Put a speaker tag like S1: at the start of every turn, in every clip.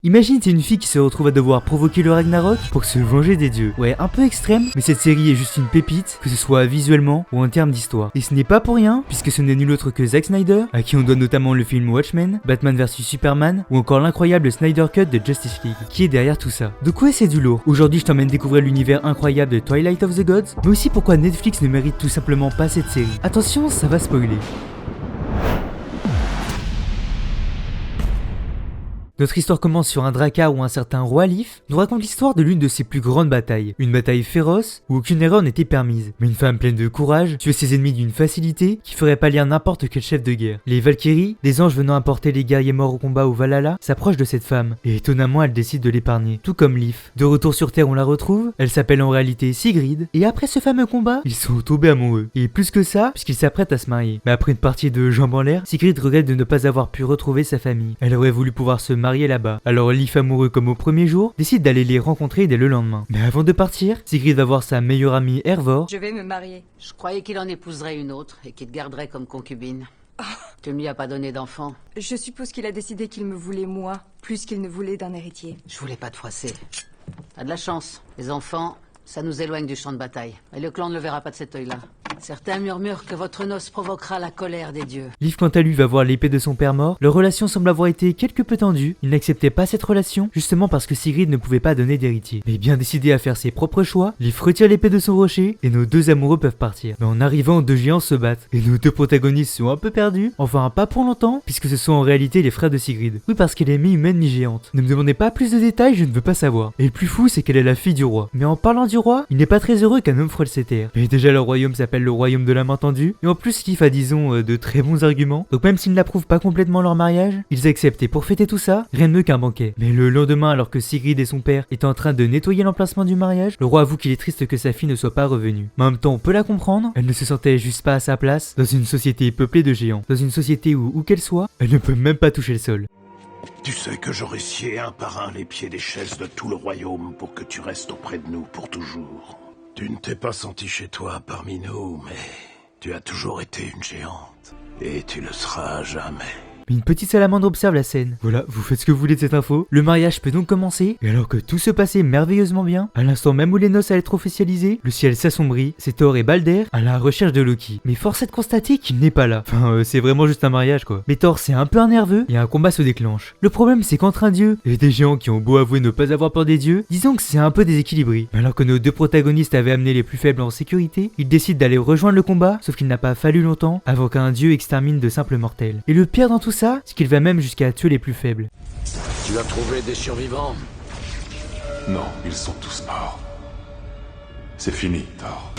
S1: Imagine c'est une fille qui se retrouve à devoir provoquer le Ragnarok pour se venger des dieux. Ouais, un peu extrême, mais cette série est juste une pépite, que ce soit visuellement ou en termes d'histoire. Et ce n'est pas pour rien, puisque ce n'est nul autre que Zack Snyder, à qui on doit notamment le film Watchmen, Batman vs Superman, ou encore l'incroyable Snyder Cut de Justice League, qui est derrière tout ça. Donc ouais, c'est du lourd. Aujourd'hui je t'emmène découvrir l'univers incroyable de Twilight of the Gods, mais aussi pourquoi Netflix ne mérite tout simplement pas cette série. Attention, ça va spoiler. Notre histoire commence sur un Drakkar où un certain roi Lif nous raconte l'histoire de l'une de ses plus grandes batailles. Une bataille féroce où aucune erreur n'était permise. Mais une femme pleine de courage tuait ses ennemis d'une facilité qui ferait pâlir n'importe quel chef de guerre. Les Valkyries, des anges venant apporter les guerriers morts au combat au Valhalla, s'approchent de cette femme. Et étonnamment, elle décide de l'épargner. Tout comme Lif. De retour sur Terre, on la retrouve. Elle s'appelle en réalité Sigrid. Et après ce fameux combat, ils sont tombés amoureux. Et plus que ça, puisqu'ils s'apprêtent à se marier. Mais après une partie de jambes en l'air, Sigrid regrette de ne pas avoir pu retrouver sa famille. Elle aurait voulu pouvoir se marier là-bas. Alors Lif, amoureux comme au premier jour, décide d'aller les rencontrer dès le lendemain. Mais avant de partir, Sigrid va voir sa meilleure amie Hervor.
S2: Je vais me marier. Je croyais qu'il en épouserait une autre et qu'il te garderait comme concubine. Tu ne lui as pas donné d'enfant.
S3: Je suppose qu'il a décidé qu'il me voulait moi, plus qu'il ne voulait d'un héritier.
S2: Je voulais pas te froisser. T'as de la chance. Les enfants, ça nous éloigne du champ de bataille. Et le clan ne le verra pas de cet œil-là. Certains murmurent que votre noce provoquera la colère des dieux.
S1: Lif, quant à lui, va voir l'épée de son père mort. Leur relation semble avoir été quelque peu tendue. Il n'acceptait pas cette relation, justement parce que Sigrid ne pouvait pas donner d'héritier. Mais bien décidé à faire ses propres choix, Lif retire l'épée de son rocher et nos deux amoureux peuvent partir. Mais en arrivant, deux géants se battent. Et nos deux protagonistes sont un peu perdus. Enfin, pas pour longtemps, puisque ce sont en réalité les frères de Sigrid. Oui, parce qu'elle est mi-humaine, mi-géante. Ne me demandez pas plus de détails, je ne veux pas savoir. Et le plus fou, c'est qu'elle est la fille du roi. Mais en parlant du roi, il n'est pas très heureux qu'un homme frôle ses terres. Et déjà, leur royaume s'appelle le royaume de la main tendue. Et en plus, Lif a disons de très bons arguments. Donc même s'ils n'approuvent pas complètement leur mariage, ils acceptent. Et pour fêter tout ça, rien de mieux qu'un banquet. Mais le lendemain, alors que Sigrid et son père étaient en train de nettoyer l'emplacement du mariage, le roi avoue qu'il est triste que sa fille ne soit pas revenue. Mais en même temps, on peut la comprendre. Elle ne se sentait juste pas à sa place dans une société peuplée de géants. Dans une société où qu'elle soit, elle ne peut même pas toucher le sol.
S4: Tu sais que j'aurais scié un par un les pieds des chaises de tout le royaume pour que tu restes auprès de nous pour toujours. Tu ne t'es pas senti chez toi parmi nous, mais tu as toujours été une géante. Et tu le seras à jamais.
S1: Mais une petite salamandre observe la scène. Voilà, vous faites ce que vous voulez de cette info. Le mariage peut donc commencer. Et alors que tout se passait merveilleusement bien, à l'instant même où les noces allaient être officialisées, le ciel s'assombrit. C'est Thor et Balder à la recherche de Loki. Mais force est de constater qu'il n'est pas là. Enfin, c'est vraiment juste un mariage quoi. Mais Thor c'est un peu nerveux et un combat se déclenche. Le problème c'est qu'entre un dieu et des géants qui ont beau avouer ne pas avoir peur des dieux, disons que c'est un peu déséquilibré. Alors que nos deux protagonistes avaient amené les plus faibles en sécurité, ils décident d'aller rejoindre le combat, sauf qu'il n'a pas fallu longtemps avant qu'un dieu extermine de simples mortels. Et le pire dans tout ça, c'est qu'il va même jusqu'à tuer les plus faibles.
S4: Tu as trouvé des survivants?
S5: Non, ils sont tous morts. C'est fini, Thor.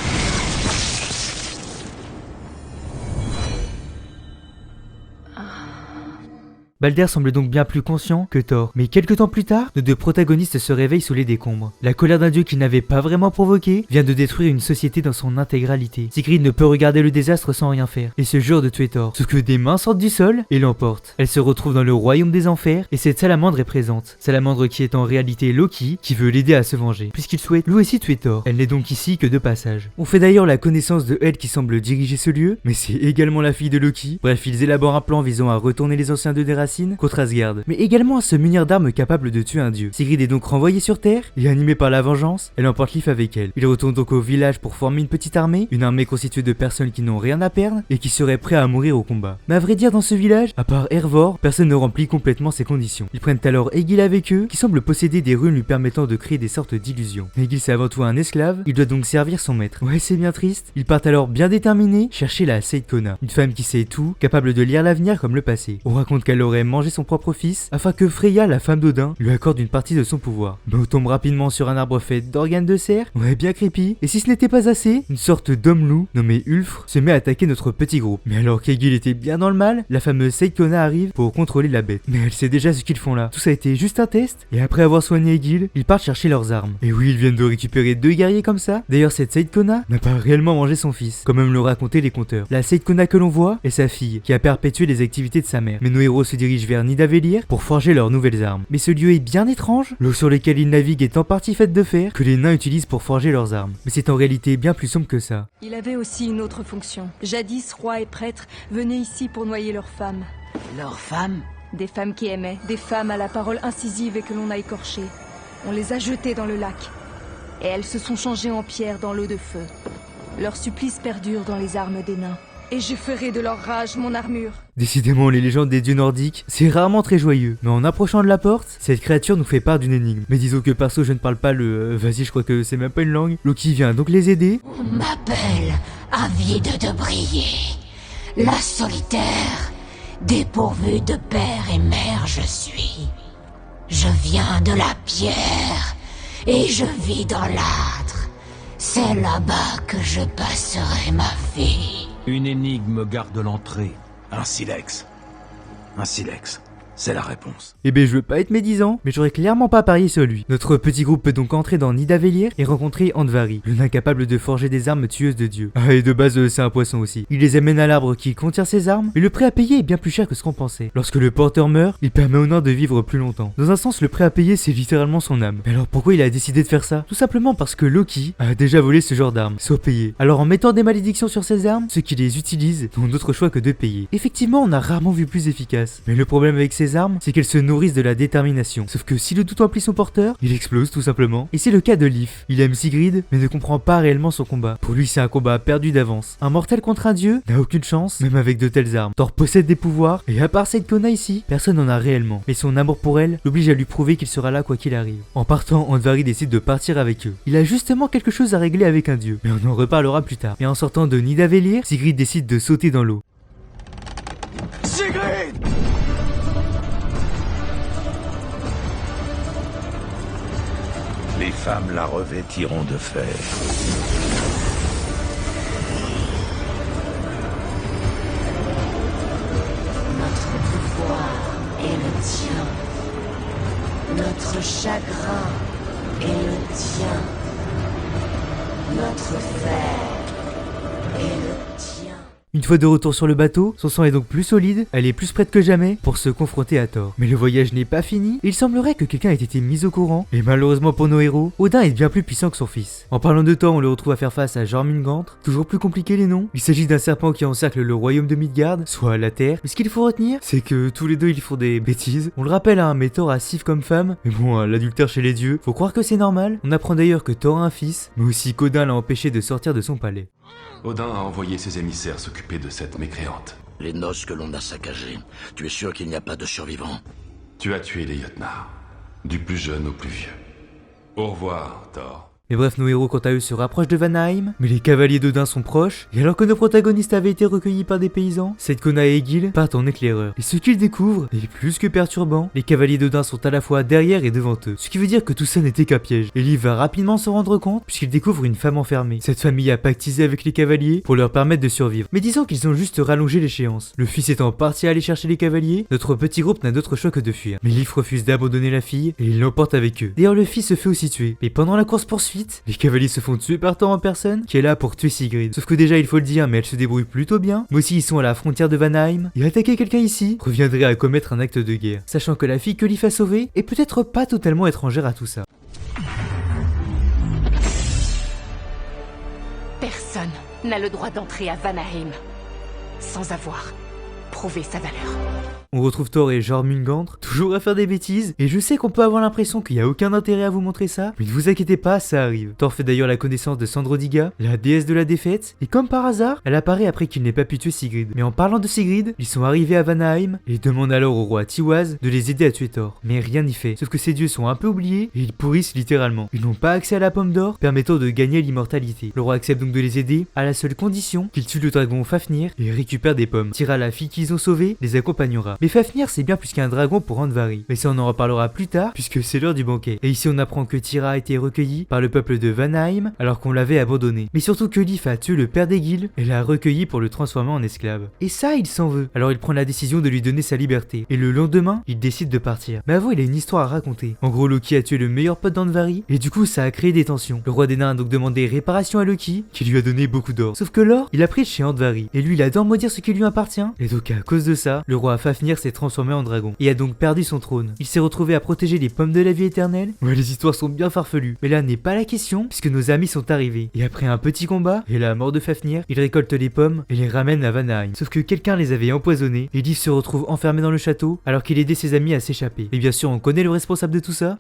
S1: Balder semble donc bien plus conscient que Thor. Mais quelques temps plus tard, nos deux protagonistes se réveillent sous les décombres. La colère d'un dieu qu'ils n'avaient pas vraiment provoqué vient de détruire une société dans son intégralité. Sigrid ne peut regarder le désastre sans rien faire et se jure de tuer Thor. Sauf que des mains sortent du sol et l'emportent. Elle se retrouve dans le royaume des enfers et cette salamandre est présente. Salamandre qui est en réalité Loki qui veut l'aider à se venger puisqu'il souhaite lui aussi tuer Thor. Elle n'est donc ici que de passage. On fait d'ailleurs la connaissance de Elle qui semble diriger ce lieu, mais c'est également la fille de Loki. Bref, ils élaborent un plan visant à retourner les anciens dieux des racines contre Asgard, mais également à se munir d'armes capables de tuer un dieu. Sigrid est donc renvoyée sur Terre, et animée par la vengeance, elle emporte Lif avec elle. Ils retournent donc au village pour former une petite armée, une armée constituée de personnes qui n'ont rien à perdre, et qui seraient prêts à mourir au combat. Mais à vrai dire, dans ce village, à part Hervor, personne ne remplit complètement ces conditions. Ils prennent alors Egil avec eux, qui semble posséder des runes lui permettant de créer des sortes d'illusions. Egil c'est avant tout un esclave, il doit donc servir son maître. Ouais, c'est bien triste. Ils partent alors bien déterminés chercher la Seidkona, une femme qui sait tout, capable de lire l'avenir comme le passé. On raconte qu'elle aurait mangé son propre fils, afin que Freya, la femme d'Odin, lui accorde une partie de son pouvoir. Mais on tombe rapidement sur un arbre fait d'organes de cerf, ouais bien creepy, et si ce n'était pas assez, une sorte d'homme-loup, nommé Ulfr, se met à attaquer notre petit groupe. Mais alors qu'Egil était bien dans le mal, la fameuse Seidkona arrive pour contrôler la bête. Mais elle sait déjà ce qu'ils font là. Tout ça a été juste un test, et après avoir soigné Egil, ils partent chercher leurs armes. Et oui, ils viennent de récupérer deux guerriers comme ça. D'ailleurs, cette Seidkona n'a pas réellement mangé son fils, comme même le racontaient les conteurs. La Seidkona que l'on voit est sa fille, qui a perpétué les activités de sa mère. Mais nos héros se dirigent vers Nidavellir pour forger leurs nouvelles armes. Mais ce lieu est bien étrange, l'eau sur laquelle ils naviguent est en partie faite de fer, que les nains utilisent pour forger leurs armes. Mais c'est en réalité bien plus sombre que ça.
S3: Il avait aussi une autre fonction. Jadis, rois et prêtres venaient ici pour noyer leurs femmes.
S2: Leurs femmes?
S3: Des femmes qui aimaient, des femmes à la parole incisive et que l'on a écorchées. On les a jetées dans le lac. Et elles se sont changées en pierre dans l'eau de feu. Leur supplice perdure dans les armes des nains. Et je ferai de leur rage mon armure.
S1: Décidément, les légendes des dieux nordiques, c'est rarement très joyeux. Mais en approchant de la porte, cette créature nous fait part d'une énigme. Mais disons que perso, je ne parle pas le... Vas-y, je crois que c'est même pas une langue. Loki vient donc les aider.
S6: On m'appelle avide de briller. La solitaire, dépourvue de père et mère je suis. Je viens de la pierre et je vis dans l'âtre. C'est là-bas que je passerai ma vie.
S7: Une énigme garde l'entrée.
S4: Un silex. Un silex. C'est la réponse.
S1: Eh ben je veux pas être médisant, mais j'aurais clairement pas parié sur lui. Notre petit groupe peut donc entrer dans Nidavellir et rencontrer Andvari, le nain capable de forger des armes tueuses de dieux. Ah et de base c'est un poisson aussi. Il les amène à l'arbre qui contient ses armes, mais le prêt à payer est bien plus cher que ce qu'on pensait. Lorsque le porteur meurt, il permet au nain de vivre plus longtemps. Dans un sens, le prêt à payer c'est littéralement son âme. Mais alors pourquoi il a décidé de faire ça? Tout simplement parce que Loki a déjà volé ce genre d'armes, sans payer. Alors en mettant des malédictions sur ses armes, ceux qui les utilisent n'ont d'autre choix que de payer. Effectivement, on a rarement vu plus efficace. Mais le problème avec ces armes, c'est qu'elles se nourrissent de la détermination. Sauf que si le doute emplit son porteur, il explose tout simplement. Et c'est le cas de Leaf. Il aime Sigrid, mais ne comprend pas réellement son combat. Pour lui, c'est un combat perdu d'avance. Un mortel contre un dieu n'a aucune chance, même avec de telles armes. Thor possède des pouvoirs, et à part cette Kona ici, personne n'en a réellement. Mais son amour pour elle l'oblige à lui prouver qu'il sera là quoi qu'il arrive. En partant, Andvari décide de partir avec eux. Il a justement quelque chose à régler avec un dieu, mais on en reparlera plus tard. Et en sortant de Nidavellir, Sigrid décide de sauter dans l'eau.
S4: Sigrid! Les femmes la revêtiront de fer.
S6: Notre pouvoir est le tien. Notre chagrin est le tien. Notre fer est le tien.
S1: Une fois de retour sur le bateau, son sang est donc plus solide, elle est plus prête que jamais pour se confronter à Thor. Mais le voyage n'est pas fini, et il semblerait que quelqu'un ait été mis au courant, et malheureusement pour nos héros, Odin est bien plus puissant que son fils. En parlant de Thor, on le retrouve à faire face à Jormungandr, toujours plus compliqué les noms. Il s'agit d'un serpent qui encercle le royaume de Midgard, soit la terre, mais ce qu'il faut retenir, c'est que tous les deux ils font des bêtises. On le rappelle hein, mais Thor a Sif comme femme, mais bon, l'adultère chez les dieux, faut croire que c'est normal. On apprend d'ailleurs que Thor a un fils, mais aussi qu'Odin l'a empêché de sortir de son palais.
S5: Odin a envoyé ses émissaires s'occuper de cette mécréante.
S4: Les noces que l'on a saccagées. Tu es sûr qu'il n'y a pas de survivants?
S5: Tu as tué les Jötnar, du plus jeune au plus vieux. Au revoir, Thor.
S1: Mais bref, nos héros quant à eux se rapprochent de Vanaheim, mais les cavaliers d'Odin sont proches, et alors que nos protagonistes avaient été recueillis par des paysans, Sedkona et Egil partent en éclaireur. Et ce qu'ils découvrent est plus que perturbant. Les cavaliers d'Odin sont à la fois derrière et devant eux, ce qui veut dire que tout ça n'était qu'un piège. Et Leaf va rapidement s'en rendre compte, puisqu'il découvre une femme enfermée. Cette famille a pactisé avec les cavaliers pour leur permettre de survivre. Mais disons qu'ils ont juste rallongé l'échéance. Le fils étant parti aller chercher les cavaliers, notre petit groupe n'a d'autre choix que de fuir. Mais Leaf refuse d'abandonner la fille, et il l'emporte avec eux. D'ailleurs, le fils se fait aussi tuer. Mais pendant la course-poursuite, les cavaliers se font tuer par Thor en personne, qui est là pour tuer Sigrid. Sauf que déjà, il faut le dire, mais elle se débrouille plutôt bien. Mais aussi, ils sont à la frontière de Vanaheim, et attaquer quelqu'un ici reviendrait à commettre un acte de guerre. Sachant que la fille que Leaf a sauvée est peut-être pas totalement étrangère à tout ça.
S8: Personne n'a le droit d'entrer à Vanaheim sans avoir prouvé sa valeur.
S1: On retrouve Thor et Jormungandr, toujours à faire des bêtises, et je sais qu'on peut avoir l'impression qu'il n'y a aucun intérêt à vous montrer ça, mais ne vous inquiétez pas, ça arrive. Thor fait d'ailleurs la connaissance de Sandrodiga, la déesse de la défaite, et comme par hasard, elle apparaît après qu'il n'ait pas pu tuer Sigrid. Mais en parlant de Sigrid, ils sont arrivés à Vanaheim, et demandent alors au roi Tiwaz de les aider à tuer Thor. Mais rien n'y fait, sauf que ces dieux sont un peu oubliés, et ils pourrissent littéralement. Ils n'ont pas accès à la pomme d'or, permettant de gagner l'immortalité. Le roi accepte donc de les aider, à la seule condition qu'ils tuent le dragon Fafnir, et récupèrent des pommes. Tira, la fille qu'ils ont sauvée, les accompagnera. Mais Fafnir c'est bien plus qu'un dragon pour Andvari. Mais ça on en reparlera plus tard puisque c'est l'heure du banquet. Et ici on apprend que Tira a été recueillie par le peuple de Vanaheim alors qu'on l'avait abandonné. Mais surtout que Leaf a tué le père d'Egil et l'a recueilli pour le transformer en esclave. Et ça il s'en veut. Alors il prend la décision de lui donner sa liberté. Et le lendemain il décide de partir. Mais avant il a une histoire à raconter. En gros Loki a tué le meilleur pote d'Andvari et du coup ça a créé des tensions. Le roi des nains a donc demandé réparation à Loki qui lui a donné beaucoup d'or. Sauf que l'or il a pris chez Andvari. Et lui il adore maudire ce qui lui appartient. Et donc à cause de ça le roi Fafnir Fafnir s'est transformé en dragon et a donc perdu son trône. Il s'est retrouvé à protéger les pommes de la vie éternelle. Ouais, les histoires sont bien farfelues, mais là n'est pas la question puisque nos amis sont arrivés. Et après un petit combat et la mort de Fafnir, ils récoltent les pommes et les ramènent à Vanaheim. Sauf que quelqu'un les avait empoisonnés et Leaf se retrouve enfermé dans le château alors qu'il aidait ses amis à s'échapper. Et bien sûr, on connaît le responsable de tout ça.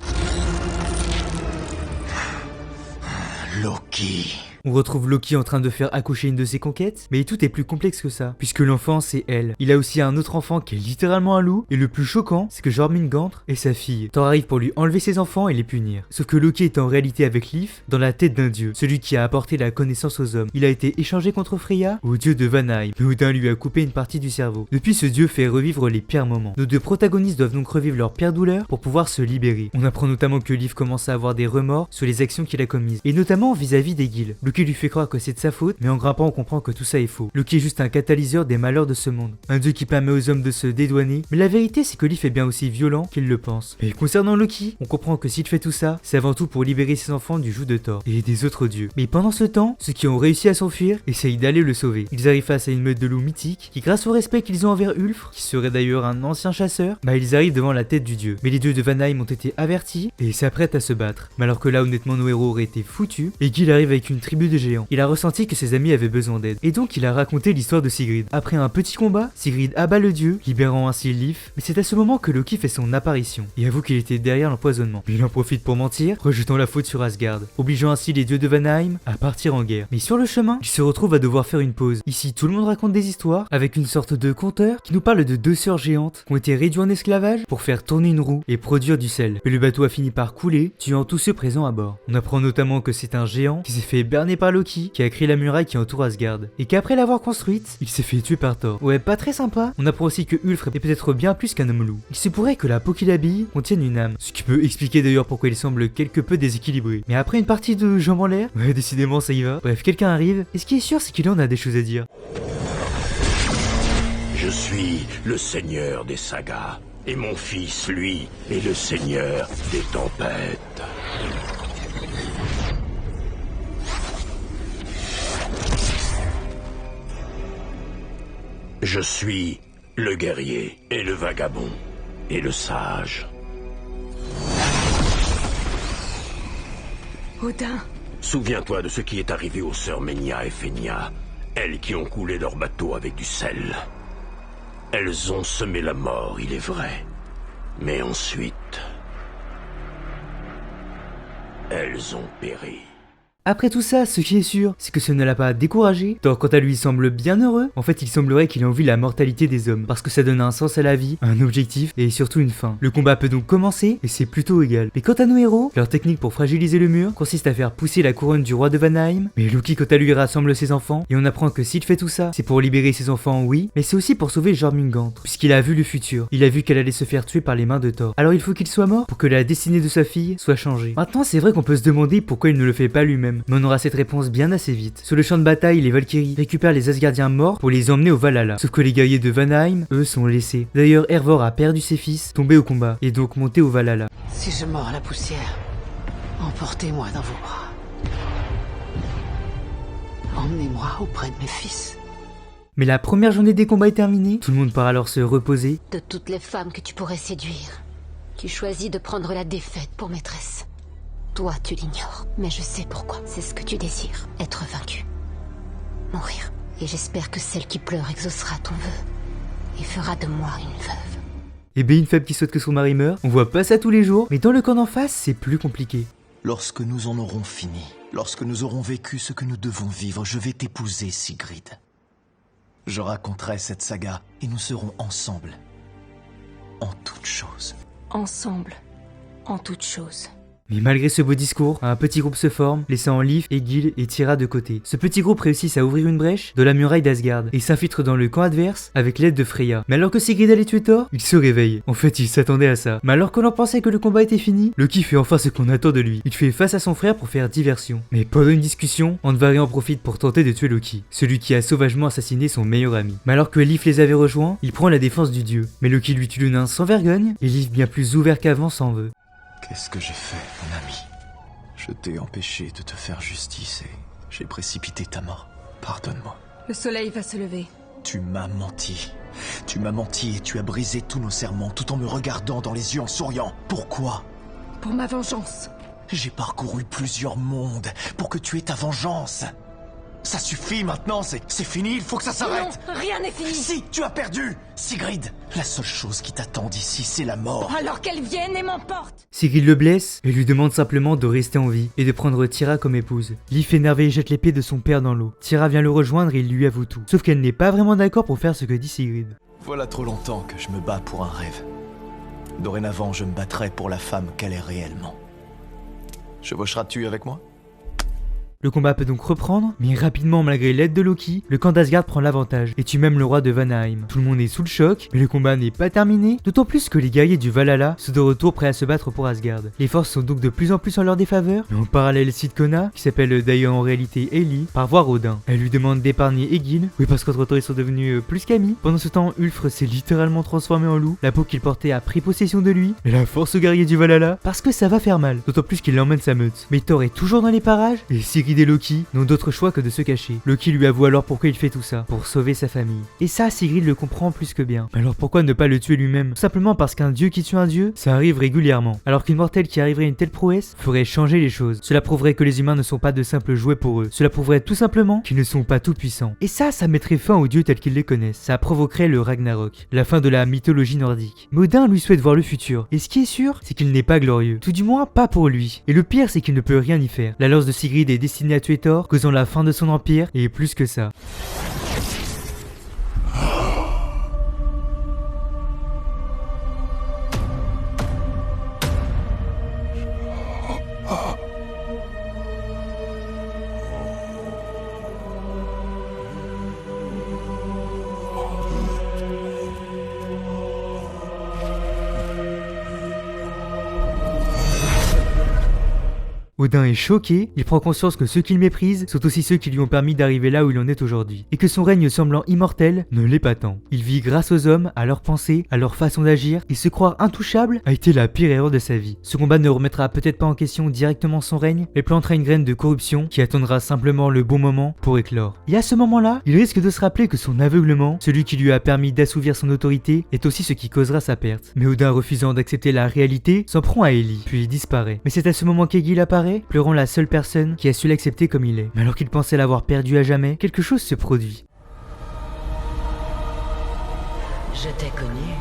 S4: Loki.
S1: On retrouve Loki en train de faire accoucher une de ses conquêtes, mais tout est plus complexe que ça, puisque l'enfant c'est elle. Il a aussi un autre enfant qui est littéralement un loup, et le plus choquant, c'est que Jormungandr est sa fille. Thor arrive pour lui enlever ses enfants et les punir. Sauf que Loki est en réalité avec Leaf dans la tête d'un dieu, celui qui a apporté la connaissance aux hommes. Il a été échangé contre Freya, au dieu de Vanaheim, mais Odin lui a coupé une partie du cerveau. Depuis, ce dieu fait revivre les pires moments. Nos deux protagonistes doivent donc revivre leurs pires douleurs pour pouvoir se libérer. On apprend notamment que Leaf commence à avoir des remords sur les actions qu'il a commises, et notamment vis-à-vis des Gil. Loki lui fait croire que c'est de sa faute, mais en grimpant on comprend que tout ça est faux. Loki est juste un catalyseur des malheurs de ce monde, un dieu qui permet aux hommes de se dédouaner, mais la vérité c'est que Leaf est bien aussi violent qu'il le pense. Mais concernant Loki, on comprend que s'il fait tout ça, c'est avant tout pour libérer ses enfants du joug de Thor et des autres dieux. Mais pendant ce temps, ceux qui ont réussi à s'enfuir essayent d'aller le sauver. Ils arrivent face à une meute de loups mythiques qui, grâce au respect qu'ils ont envers Ulfr, qui serait d'ailleurs un ancien chasseur, ils arrivent devant la tête du dieu. Mais les dieux de Vanaheim ont été avertis et s'apprêtent à se battre. Mais alors que là honnêtement nos héros auraient été foutus, et qu'il arrive avec une tribu de géants. Il a ressenti que ses amis avaient besoin d'aide, et donc il a raconté l'histoire de Sigrid. Après un petit combat, Sigrid abat le dieu, libérant ainsi Leaf, mais c'est à ce moment que Loki fait son apparition, et avoue qu'il était derrière l'empoisonnement. Mais il en profite pour mentir, rejetant la faute sur Asgard, obligeant ainsi les dieux de Vanaheim à partir en guerre. Mais sur le chemin, il se retrouve à devoir faire une pause. Ici, tout le monde raconte des histoires, avec une sorte de conteur qui nous parle de deux sœurs géantes qui ont été réduites en esclavage pour faire tourner une roue et produire du sel. Mais le bateau a fini par couler, tuant tous ceux présents à bord. On apprend notamment que c'est un géant qui s'est fait berner par Loki, qui a créé la muraille qui entoure Asgard, et qu'après l'avoir construite, il s'est fait tuer par Thor. Ouais, pas très sympa. On apprend aussi que Ulfr est peut-être bien plus qu'un homme loup. Il se pourrait que la peau qu'il habille contienne une âme, ce qui peut expliquer d'ailleurs pourquoi il semble quelque peu déséquilibré. Mais après une partie de jambes en l'air, ouais, décidément ça y va. Bref, quelqu'un arrive, et ce qui est sûr c'est qu'il en a des choses à dire.
S4: Je suis le seigneur des sagas, et mon fils, lui, est le seigneur des tempêtes. Je suis le guerrier, et le vagabond, et le sage.
S3: Odin.
S4: Souviens-toi de ce qui est arrivé aux sœurs Menia et Fenia, elles qui ont coulé leur bateau avec du sel. Elles ont semé la mort, il est vrai. Mais ensuite, elles ont péri.
S1: Après tout ça, ce qui est sûr, c'est que ce ne l'a pas découragé. Thor, quant à lui, semble bien heureux. En fait, il semblerait qu'il ait envie la mortalité des hommes, parce que ça donne un sens à la vie, un objectif et surtout une fin. Le combat peut donc commencer, et c'est plutôt égal. Mais quant à nos héros, leur technique pour fragiliser le mur consiste à faire pousser la couronne du roi de Vanaheim. Mais Loki, quant à lui, rassemble ses enfants, et on apprend que s'il fait tout ça, c'est pour libérer ses enfants, oui, mais c'est aussi pour sauver Jormungandr, puisqu'il a vu le futur. Il a vu qu'elle allait se faire tuer par les mains de Thor. Alors il faut qu'il soit mort pour que la destinée de sa fille soit changée. Maintenant, c'est vrai qu'on peut se demander pourquoi il ne le fait pas lui-même. Mais on aura cette réponse bien assez vite. Sur le champ de bataille, les Valkyries récupèrent les Asgardiens morts pour les emmener au Valhalla. Sauf que les guerriers de Vanaheim, eux, sont laissés. D'ailleurs, Hervor a perdu ses fils, tombé au combat, et donc monté au Valhalla.
S2: Si je mords la poussière, emportez-moi dans vos bras. Emmenez-moi auprès de mes fils.
S1: Mais la première journée des combats est terminée, tout le monde part alors se reposer.
S6: De toutes les femmes que tu pourrais séduire, tu choisis de prendre la défaite pour maîtresse. Toi, tu l'ignores, mais je sais pourquoi. C'est ce que tu désires, être vaincu. Mourir. Et j'espère que celle qui pleure exaucera ton vœu et fera de moi une veuve.
S1: Et bien une femme qui souhaite que son mari meure, on voit pas ça tous les jours, mais dans le camp d'en face, c'est plus compliqué.
S9: Lorsque nous en aurons fini, lorsque nous aurons vécu ce que nous devons vivre, je vais t'épouser, Sigrid. Je raconterai cette saga et nous serons ensemble, en toutes choses.
S3: Ensemble, en toutes choses.
S1: Mais malgré ce beau discours, un petit groupe se forme, laissant Leaf, Egil et Thyra de côté. Ce petit groupe réussit à ouvrir une brèche de la muraille d'Asgard et s'infiltre dans le camp adverse avec l'aide de Freya. Mais alors que Sigrid allait tuer Thor, il se réveille. En fait, il s'attendait à ça. Mais alors que l'on pensait que le combat était fini, Loki fait enfin ce qu'on attend de lui. Il fait face à son frère pour faire diversion. Mais pendant une discussion, Andvari en profite pour tenter de tuer Loki, celui qui a sauvagement assassiné son meilleur ami. Mais alors que Leaf les avait rejoints, il prend la défense du dieu. Mais Loki lui tue le nain sans vergogne, et Leaf bien plus ouvert qu'avant s'en veut.
S9: Qu'est-ce que j'ai fait, mon ami? Je t'ai empêché de te faire justice et j'ai précipité ta mort. Pardonne-moi.
S3: Le soleil va se lever.
S9: Tu m'as menti. Tu m'as menti et tu as brisé tous nos serments tout en me regardant dans les yeux en souriant. Pourquoi?
S3: Pour ma vengeance.
S9: J'ai parcouru plusieurs mondes pour que tu aies ta vengeance. Ça suffit maintenant, c'est fini, il faut que ça s'arrête.
S3: Non, rien n'est fini.
S9: Si, tu as perdu, Sigrid. La seule chose qui t'attend d'ici, c'est la mort.
S3: Alors qu'elle vienne et m'emporte.
S1: Sigrid le blesse et lui demande simplement de rester en vie et de prendre Thyra comme épouse. Leaf énervé jette l'épée de son père dans l'eau. Thyra vient le rejoindre et il lui avoue tout. Sauf qu'elle n'est pas vraiment d'accord pour faire ce que dit Sigrid.
S9: Voilà trop longtemps que je me bats pour un rêve. Dorénavant, je me battrai pour la femme qu'elle est réellement. Chevaucheras-tu avec moi?
S1: Le combat peut donc reprendre, mais rapidement malgré l'aide de Loki, le camp d'Asgard prend l'avantage et tue même le roi de Vanaheim. Tout le monde est sous le choc, mais le combat n'est pas terminé, d'autant plus que les guerriers du Valhalla sont de retour prêts à se battre pour Asgard. Les forces sont donc de plus en plus en leur défaveur, mais en parallèle Sidkona, qui s'appelle d'ailleurs en réalité Ellie, part voir Odin. Elle lui demande d'épargner Egil, oui parce qu'entre temps ils sont devenus plus qu'amis. Pendant ce temps, Ulfr s'est littéralement transformé en loup, la peau qu'il portait a pris possession de lui, et la force aux guerriers du Valhalla, parce que ça va faire mal, d'autant plus qu'il emmène sa meute. Mais Thor est toujours dans les parages, et Sigrid et Loki n'ont d'autre choix que de se cacher. Loki lui avoue alors pourquoi il fait tout ça, pour sauver sa famille. Et ça, Sigrid le comprend plus que bien. Mais alors pourquoi ne pas le tuer lui-même? Tout simplement parce qu'un dieu qui tue un dieu, ça arrive régulièrement. Alors qu'une mortelle qui arriverait à une telle prouesse ferait changer les choses. Cela prouverait que les humains ne sont pas de simples jouets pour eux. Cela prouverait tout simplement qu'ils ne sont pas tout puissants. Et ça mettrait fin aux dieux tels qu'ils les connaissent. Ça provoquerait le Ragnarok, la fin de la mythologie nordique. Mais Odin lui souhaite voir le futur. Et ce qui est sûr, c'est qu'il n'est pas glorieux. Tout du moins, pas pour lui. Et le pire, c'est qu'il ne peut rien y faire. La lance de Sigrid est destinée à tuer Thor, causant la fin de son empire, et plus que ça. Odin est choqué, il prend conscience que ceux qu'il méprise sont aussi ceux qui lui ont permis d'arriver là où il en est aujourd'hui, et que son règne semblant immortel ne l'est pas tant. Il vit grâce aux hommes, à leurs pensées, à leur façon d'agir, et se croire intouchable a été la pire erreur de sa vie. Ce combat ne remettra peut-être pas en question directement son règne, mais plantera une graine de corruption qui attendra simplement le bon moment pour éclore. Et à ce moment-là, il risque de se rappeler que son aveuglement, celui qui lui a permis d'assouvir son autorité, est aussi ce qui causera sa perte. Mais Odin, refusant d'accepter la réalité, s'en prend à Ellie, puis il disparaît. Mais c'est à ce moment qu'Egil apparaît, pleurant la seule personne qui a su l'accepter comme il est. Mais alors qu'il pensait l'avoir perdu à jamais, quelque chose se produit.
S6: Je t'ai connu,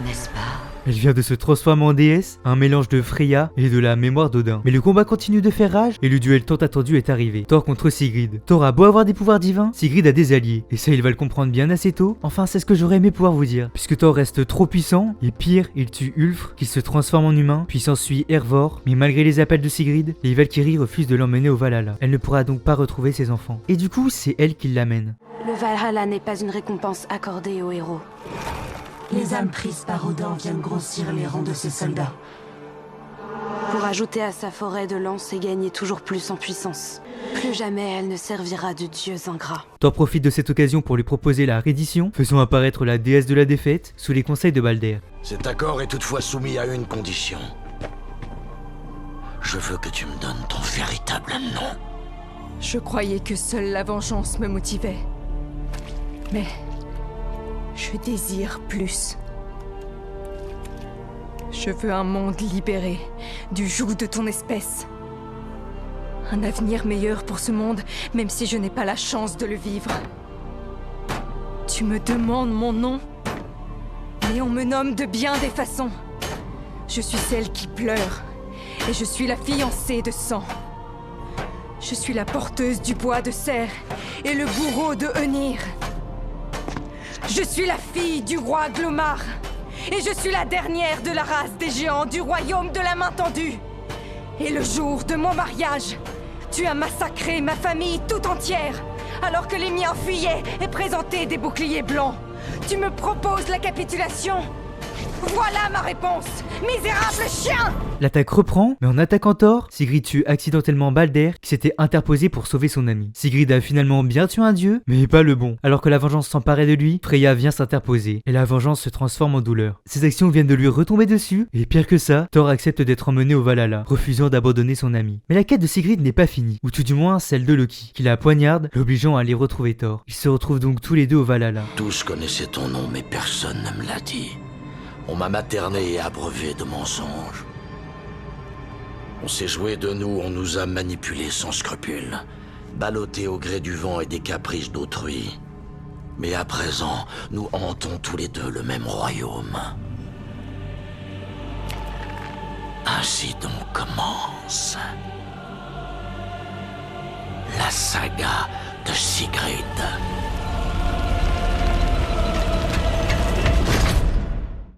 S6: n'est-ce pas?
S1: Elle vient de se transformer en déesse, un mélange de Freya et de la mémoire d'Odin. Mais le combat continue de faire rage et le duel tant attendu est arrivé. Thor contre Sigrid. Thor a beau avoir des pouvoirs divins, Sigrid a des alliés. Et ça il va le comprendre bien assez tôt. Enfin c'est ce que j'aurais aimé pouvoir vous dire. Puisque Thor reste trop puissant, et pire, il tue Ulfr, qui se transforme en humain, puis s'ensuit Hervor. Mais malgré les appels de Sigrid, les Valkyries refusent de l'emmener au Valhalla. Elle ne pourra donc pas retrouver ses enfants. Et du coup c'est elle qui l'amène.
S10: Le Valhalla n'est pas une récompense accordée aux héros.
S11: Les âmes prises par Odin viennent grossir les rangs de ses soldats.
S10: Pour ajouter à sa forêt de lances et gagner toujours plus en puissance. Plus jamais elle ne servira de dieux ingrats.
S1: Thor profite de cette occasion pour lui proposer la reddition, faisant apparaître la déesse de la défaite sous les conseils de Balder.
S4: Cet accord est toutefois soumis à une condition. Je veux que tu me donnes ton véritable nom.
S3: Je croyais que seule la vengeance me motivait. Mais... je désire plus. Je veux un monde libéré du joug de ton espèce. Un avenir meilleur pour ce monde, même si je n'ai pas la chance de le vivre. Tu me demandes mon nom, mais on me nomme de bien des façons. Je suis celle qui pleure, et je suis la fiancée de sang. Je suis la porteuse du bois de Ser, et le bourreau de Önir. Je suis la fille du roi Glomar, et je suis la dernière de la race des géants du royaume de la main tendue. Et le jour de mon mariage, tu as massacré ma famille tout entière, alors que les miens fuyaient et présentaient des boucliers blancs. Tu me proposes la capitulation? Voilà ma réponse, misérable chien!
S1: L'attaque reprend, mais en attaquant Thor, Sigrid tue accidentellement Balder qui s'était interposé pour sauver son ami. Sigrid a finalement bien tué un dieu, mais pas le bon. Alors que la vengeance s'emparait de lui, Freya vient s'interposer, et la vengeance se transforme en douleur. Ses actions viennent de lui retomber dessus, et pire que ça, Thor accepte d'être emmené au Valhalla, refusant d'abandonner son ami. Mais la quête de Sigrid n'est pas finie, ou tout du moins celle de Loki, qui la poignarde, l'obligeant à aller retrouver Thor. Ils se retrouvent donc tous les deux au Valhalla.
S12: Tous connaissaient ton nom, mais personne ne me l'a dit. On m'a materné et abreuvé de mensonges. On s'est joué de nous, on nous a manipulés sans scrupule, ballottés au gré du vent et des caprices d'autrui. Mais à présent, nous hantons tous les deux le même royaume. Ainsi donc commence la saga de Sigrid.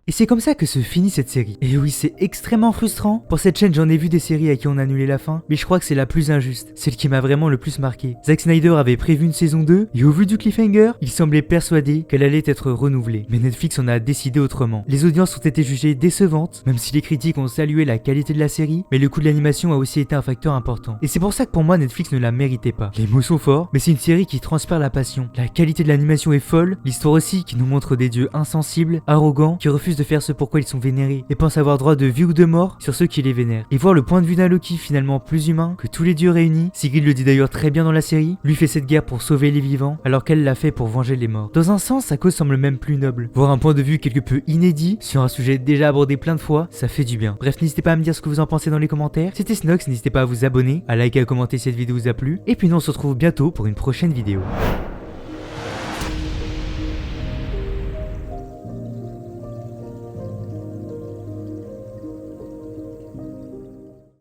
S1: Et c'est comme ça que se finit cette série. Et oui, c'est extrêmement frustrant. Pour cette chaîne, j'en ai vu des séries à qui on a annulé la fin, mais je crois que c'est la plus injuste, celle qui m'a vraiment le plus marqué. Zack Snyder avait prévu une saison 2, et au vu du cliffhanger, il semblait persuadé qu'elle allait être renouvelée. Mais Netflix en a décidé autrement. Les audiences ont été jugées décevantes, même si les critiques ont salué la qualité de la série, mais le coût de l'animation a aussi été un facteur important. Et c'est pour ça que pour moi, Netflix ne la méritait pas. Les mots sont forts, mais c'est une série qui transpire la passion. La qualité de l'animation est folle, l'histoire aussi, qui nous montre des dieux insensibles, arrogants, qui refusent de faire ce pourquoi ils sont vénérés et pensent avoir droit de vie ou de mort sur ceux qui les vénèrent. Et voir le point de vue d'un Loki finalement plus humain que tous les dieux réunis, Sigrid le dit d'ailleurs très bien dans la série, lui fait cette guerre pour sauver les vivants alors qu'elle l'a fait pour venger les morts. Dans un sens, sa cause semble même plus noble. Voir un point de vue quelque peu inédit sur un sujet déjà abordé plein de fois, ça fait du bien. Bref, n'hésitez pas à me dire ce que vous en pensez dans les commentaires. C'était Snox, n'hésitez pas à vous abonner, à liker et à commenter si cette vidéo vous a plu. Et puis nous on se retrouve bientôt pour une prochaine vidéo.